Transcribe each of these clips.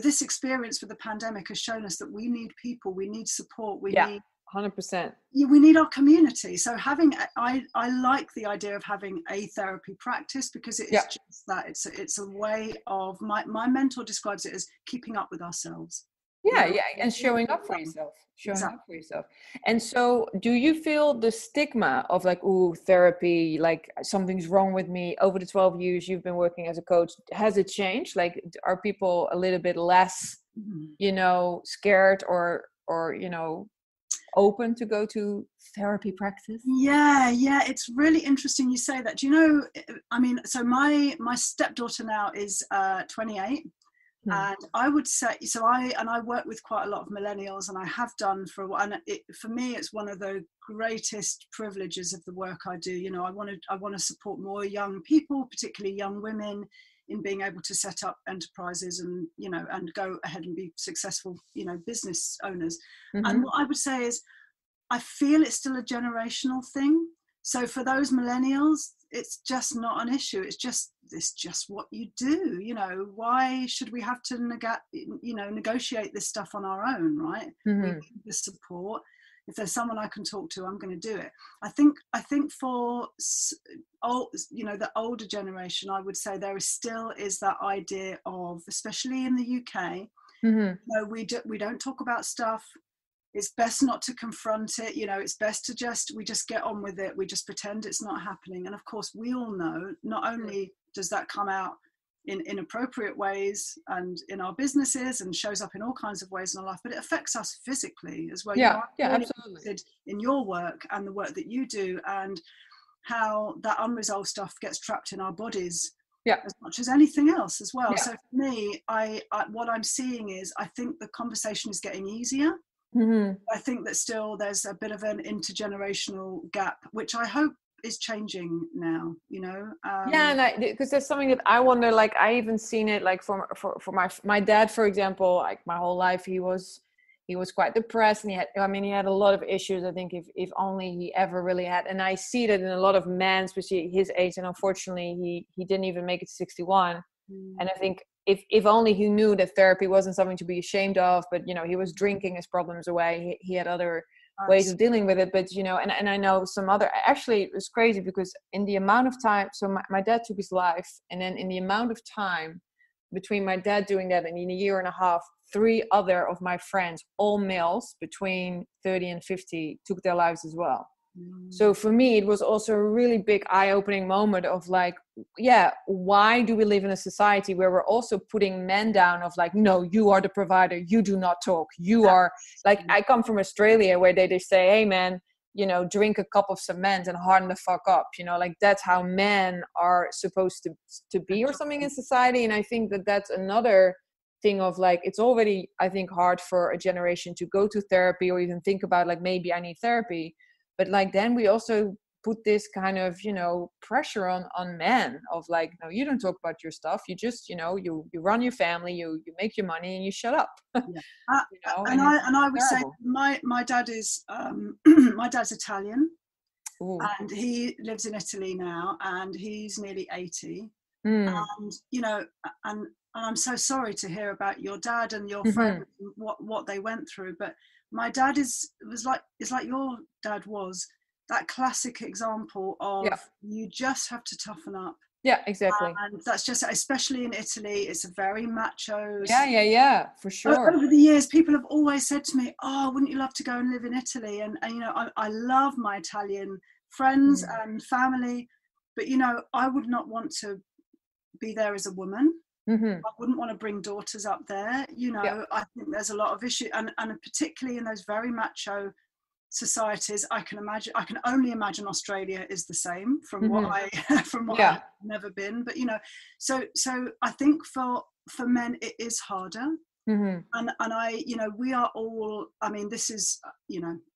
this experience with the pandemic has shown us that we need people, we need support, we need 100%. We need our community. So I like the idea of having a therapy practice, because it is just that. It's a way of, my mentor describes it as keeping up with ourselves. And showing up for yourself. Up for yourself. And so do you feel the stigma of like, therapy, like something's wrong with me? Over the 12 years you've been working as a coach, has it changed? Like, are people a little bit less, scared or open to go to therapy practice? Yeah, it's really interesting you say that. Do you know, I mean, so my stepdaughter now is 28. And I would say, I work with quite a lot of millennials, and I have done for a while. And for me, it's one of the greatest privileges of the work I do. I want to support more young people, particularly young women, in being able to set up enterprises and go ahead and be successful, business owners. And what I would say is, I feel it's still a generational thing. So for those millennials, it's just not an issue. It's just what you do. Why should we have to negotiate this stuff on our own, right? We need the support. If there's someone I can talk to, I'm going to do it. I think for the older generation, I would say there still is that idea of, especially in the UK, we don't talk about stuff. It's best not to confront it. It's best to we just get on with it. We just pretend it's not happening. And of course, we all know, not only does that come out in inappropriate ways and in our businesses and shows up in all kinds of ways in our life, but it affects us physically as well. I'm really absolutely. In your work and the work that you do, and how that unresolved stuff gets trapped in our bodies as much as anything else as well. So for me, I what I'm seeing is, I think the conversation is getting easier. I think that still there's a bit of an intergenerational gap, which I hope is changing now, and because there's something that I wonder, like, I even seen it, like, for my dad, for example, like, my whole life he was quite depressed, and he had a lot of issues. I think if only he ever really had, and I see that in a lot of men, especially his age, and unfortunately he didn't even make it to 61. And I think if only he knew that therapy wasn't something to be ashamed of, but he was drinking his problems away. He had other ways of dealing with it, but and I know some other, actually it was crazy, because in the amount of time, so my dad took his life, and then in the amount of time between my dad doing that, and in a year and a half, 3 other of my friends, all males between 30 and 50, took their lives as well. So for me, it was also a really big eye-opening moment of like, why do we live in a society where we're also putting men down of like, no, you are the provider, you do not talk, you are like, I come from Australia where they say, hey man, drink a cup of cement and harden the fuck up, like that's how men are supposed to be or something in society. And I think that that's another thing of like, it's already, I think, hard for a generation to go to therapy or even think about like, maybe I need therapy. But like, then we also put this kind of, pressure on men of like, no, you don't talk about your stuff. You just, you run your family, you make your money and you shut up. And I would say my dad is, my dad's Italian. Ooh. And he lives in Italy now, and he's nearly 80. And, and I'm so sorry to hear about your dad and your friend, what they went through. But my dad is like your dad was, that classic example of you just have to toughen up. Yeah, exactly. And that's just, especially in Italy, it's a very macho. Yeah, for sure. Over the years, people have always said to me, oh, wouldn't you love to go and live in Italy? And I love my Italian friends and family, but, I would not want to be there as a woman. I wouldn't want to bring daughters up there. I think there's a lot of issue, and particularly in those very macho societies. I can only imagine Australia is the same from what I've never been. But so I think for men it is harder. And I, we are all, I mean, this is,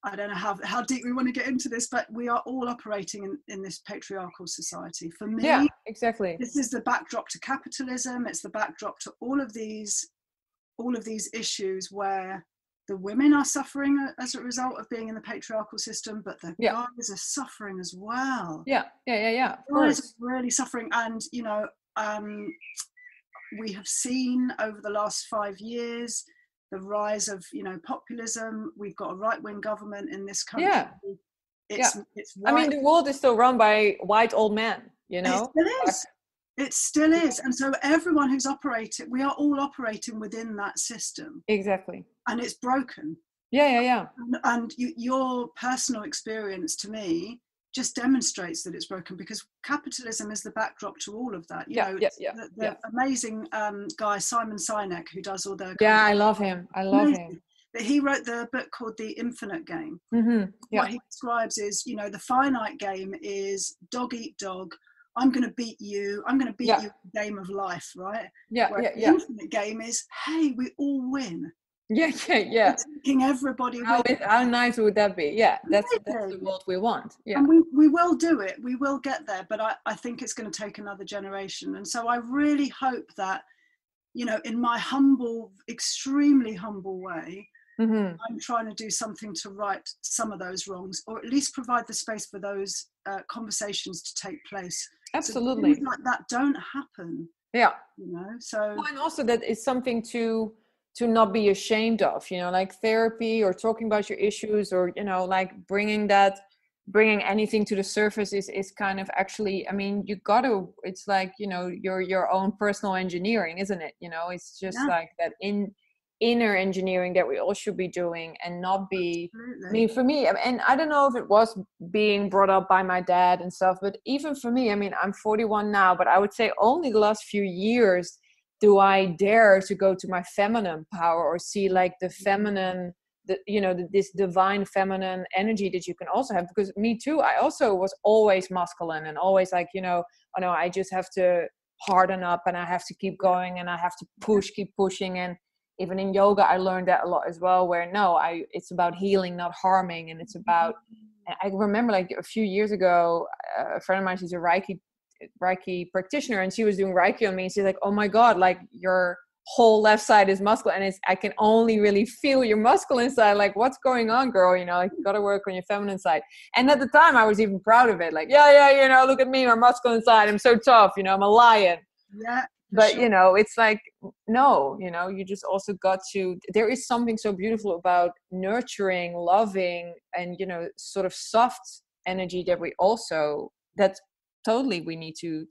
I don't know how deep we want to get into this, but we are all operating in this patriarchal society. For me, exactly. This is the backdrop to capitalism. It's the backdrop to all of these issues where the women are suffering as a result of being in the patriarchal system, but the guys are suffering as well. Yeah. Guys are really suffering. And, we have seen over the last 5 years the rise of, populism. We've got a right-wing government in this country. Yeah. It's I mean, the world is still run by white old men, It still is. It still is. And so everyone who's operating, we are all operating within that system. Exactly. And it's broken. Yeah. And your personal experience to me just demonstrates that it's broken, because capitalism is the backdrop to all of that. The amazing guy, Simon Sinek, who does all the... I love him. But he wrote the book called The Infinite Game. Mm-hmm. Yeah. What he describes is, the finite game is dog eat dog. I'm going to beat you. I'm going to beat you in the game of life, right? The infinite game is, hey, we all win. Yeah. It's making everybody win. How nice would that be? Yeah, that's the world we want. Yeah. And we will do it. We will get there. But I think it's going to take another generation. And so I really hope that, in my humble, extremely humble way, mm-hmm. I'm trying to do something to right some of those wrongs, or at least provide the space for those conversations to take place. Absolutely. So things like that don't happen. Yeah. So. Well, and also that is something to not be ashamed of, like therapy or talking about your issues, or, like bringing anything to the surface is kind of actually, I mean, it's like, your own personal engineering, isn't it? It's just like that inner engineering that we all should be doing, and not be, absolutely. I mean, for me, and I don't know if it was being brought up by my dad and stuff, but even for me, I mean, I'm 41 now, but I would say only the last few years do I dare to go to my feminine power, or see like the feminine, this divine feminine energy that you can also have. Because me too, I also was always masculine and always like, oh no, I just have to harden up and I have to keep going and I have to keep pushing. And even in yoga, I learned that a lot as well, where it's about healing, not harming. And it's about, I remember like a few years ago, a friend of mine, she's a Reiki practitioner, and she was doing Reiki on me, and she's like, oh my God, like your whole left side is muscular, and I can only really feel your masculine side. Like, what's going on, girl? Like, you gotta work on your feminine side. And at the time I was even proud of it, like, look at me, my masculine side, I'm so tough, I'm a lion. Yeah. But it's like, no, you just also got to, there is something so beautiful about nurturing, loving, and sort of soft energy that we need to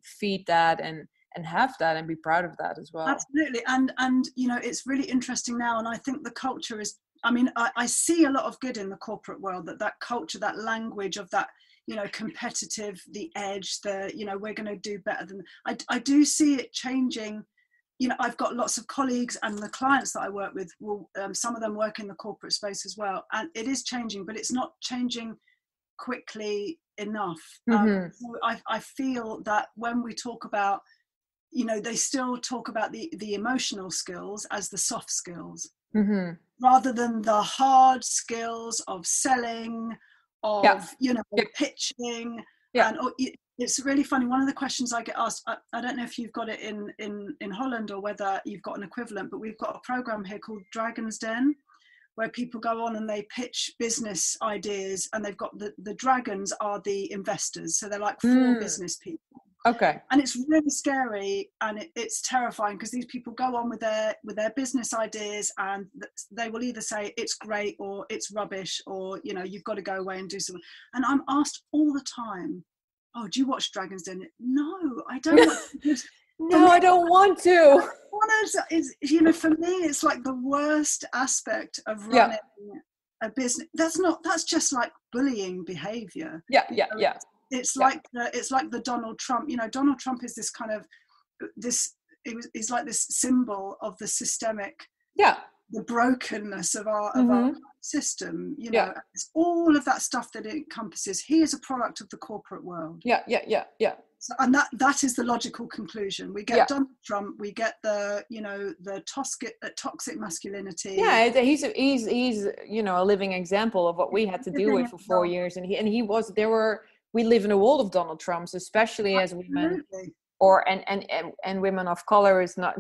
feed that and have that and be proud of that as well. Absolutely. And it's really interesting now, and I think the culture is, I mean, I see a lot of good in the corporate world, that culture, that language of that, competitive, the edge, we're going to do better than, I do see it changing. I've got lots of colleagues, and the clients that I work with some of them work in the corporate space as well, and it is changing, but it's not changing quickly enough. Mm-hmm. So I feel that when we talk about, they still talk about the emotional skills as the soft skills, mm-hmm. rather than the hard skills of selling, of pitching. And it's really funny, one of the questions I get asked, I don't know if you've got it in Holland or whether you've got an equivalent, but we've got a program here called Dragon's Den, where people go on and they pitch business ideas, and they've got the dragons are the investors. So they're like four business people. Okay. And it's really scary, and it's terrifying, because these people go on with their business ideas, and they will either say it's great or it's rubbish, or, you've got to go away and do something. And I'm asked all the time, oh, do you watch Dragon's Den? No, I don't. No, I don't want to. For me, it's like the worst aspect of running a business. That's just like bullying behavior. It's like the Donald Trump. Donald Trump is this kind of is like this symbol of the systemic, the brokenness of our system. It's all of that stuff that it encompasses. He is a product of the corporate world. So, and that is the logical conclusion. We get Donald Trump. We get the toxic masculinity. Yeah, he's a living example of what we had to deal with for 4 years. And we live in a world of Donald Trumps, especially as women, and women of color is not.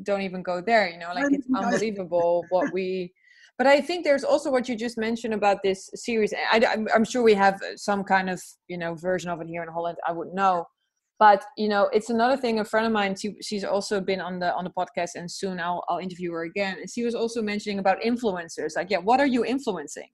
Don't even go there. It's unbelievable what we. But I think there's also what you just mentioned about this series. I'm sure we have some kind of, version of it here in Holland. I wouldn't know. But it's another thing. A friend of mine, she's also been on the podcast, and soon I'll interview her again. And she was also mentioning about influencers. Like, yeah, what are you influencing?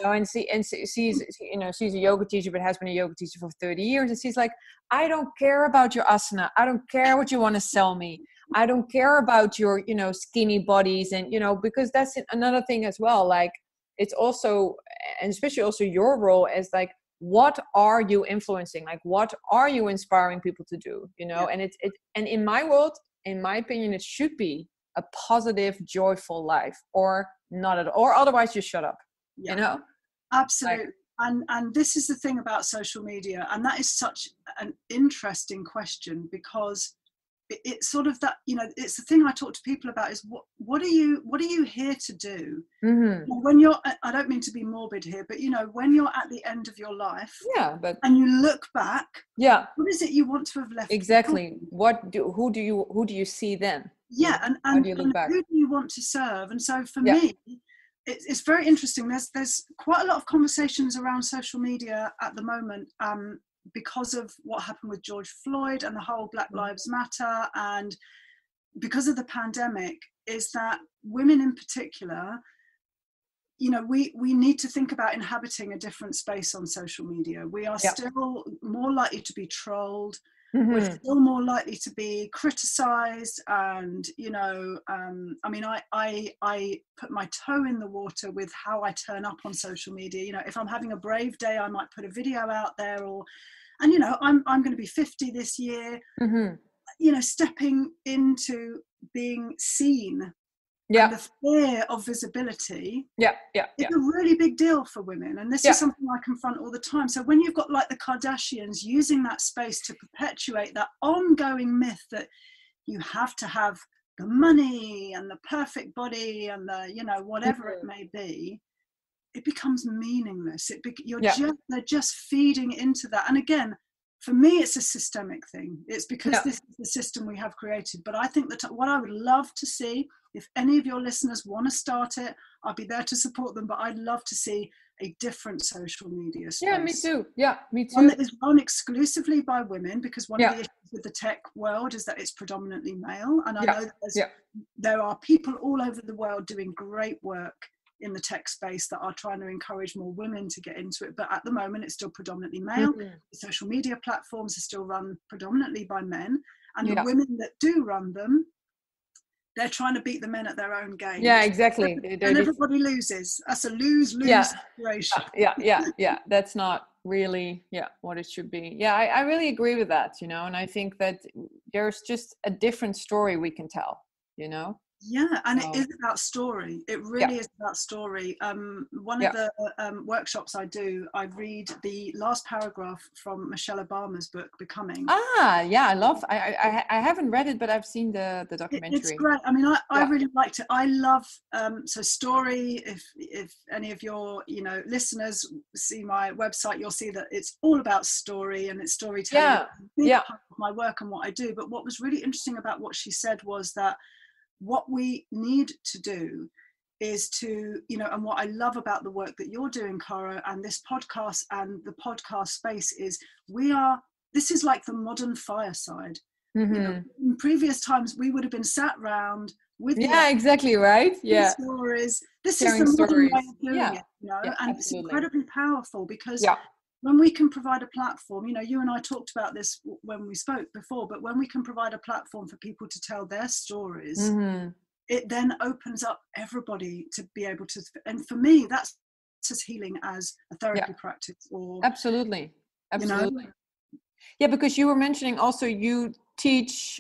And she's a yoga teacher, but has been a yoga teacher for 30 years. And she's like, I don't care about your asana. I don't care what you want to sell me. I don't care about your, skinny bodies. And, because that's another thing as well. Like, it's also, and especially also your role as like, what are you influencing? Like, what are you inspiring people to do? And and in my world, in my opinion, it should be a positive, joyful life, or not at all, or otherwise you shut up. Absolutely. Like, and this is the thing about social media, and that is such an interesting question, because it's sort of that, it's the thing I talk to people about is what are you here to do? Mm-hmm. When you're, I don't mean to be morbid here, but when you're at the end of your life, and you look back, what is it you want to have left exactly behind? Who do you see then? And who do you want to serve? And so for me, it's very interesting. There's quite a lot of conversations around social media at the moment, because of what happened with George Floyd and the whole Black Lives Matter, and because of the pandemic, is that women in particular, we need to think about inhabiting a different space on social media. We are still more likely to be trolled. Mm-hmm. We're still more likely to be criticized, and I put my toe in the water with how I turn up on social media. If I'm having a brave day, I might put a video out there, and I'm going to be 50 this year. Mm-hmm. Stepping into being seen. And the fear of visibility is a really big deal for women. And this is something I confront all the time. So when you've got like the Kardashians using that space to perpetuate that ongoing myth that you have to have the money and the perfect body and the, whatever it may be, it becomes meaningless. They're just feeding into that. And again, for me, it's a systemic thing. It's because this is the system we have created. But I think that what I would love to see, if any of your listeners want to start it, I'll be there to support them. But I'd love to see a different social media space. Yeah, me too. Yeah, me too. One that is run exclusively by women, because one of the issues with the tech world is that it's predominantly male. And I know that there are people all over the world doing great work in the tech space that are trying to encourage more women to get into it, but at the moment it's still predominantly male. Mm-hmm. The social media platforms are still run predominantly by men, and the women that do run them, they're trying to beat the men at their own game. Yeah, exactly. And everybody loses. That's a lose-lose situation. Yeah. That's not really what it should be. Yeah, I really agree with that, and I think that there's just a different story we can tell, Yeah, and it is about story. It really is about story. One of the workshops I do, I read the last paragraph from Michelle Obama's book, Becoming. I haven't read it, but I've seen the documentary. It's great. I mean, I really liked it. I love so story. If any of your listeners see my website, you'll see that it's all about story, and it's storytelling. Part of my work and what I do. But what was really interesting about what she said was that what we need to do is to, and what I love about the work that you're doing, Cara, and this podcast and the podcast space is this is like the modern fireside. Mm-hmm. In previous times, we would have been sat round with exactly right. Stories. This is the modern way of doing it, and absolutely. It's incredibly powerful because when we can provide a platform, you and I talked about this when we spoke before, but when we can provide a platform for people to tell their stories, it then opens up everybody to be able to, and for me, that's as healing as a therapy practice or absolutely. Yeah, because you were mentioning also you teach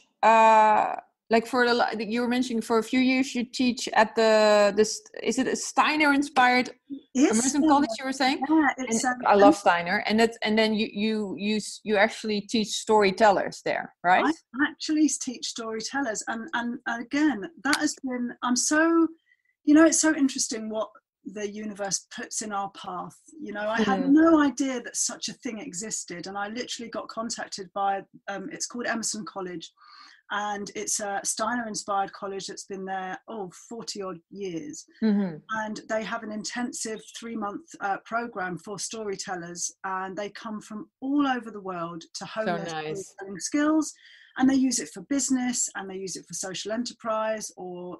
you were mentioning for a few years you teach at is it a Steiner inspired American college, you were saying? Yeah, I love Steiner, and then you actually teach storytellers there, right? I actually teach storytellers, and again, that has been, I'm so, it's so interesting what the universe puts in our path. I had no idea that such a thing existed, and I literally got contacted by it's called Emerson College, and it's a Steiner inspired college that's been there 40 odd years. And they have an intensive 3-month program for storytellers, and they come from all over the world to hone their storytelling skills, and they use it for business, and they use it for social enterprise, or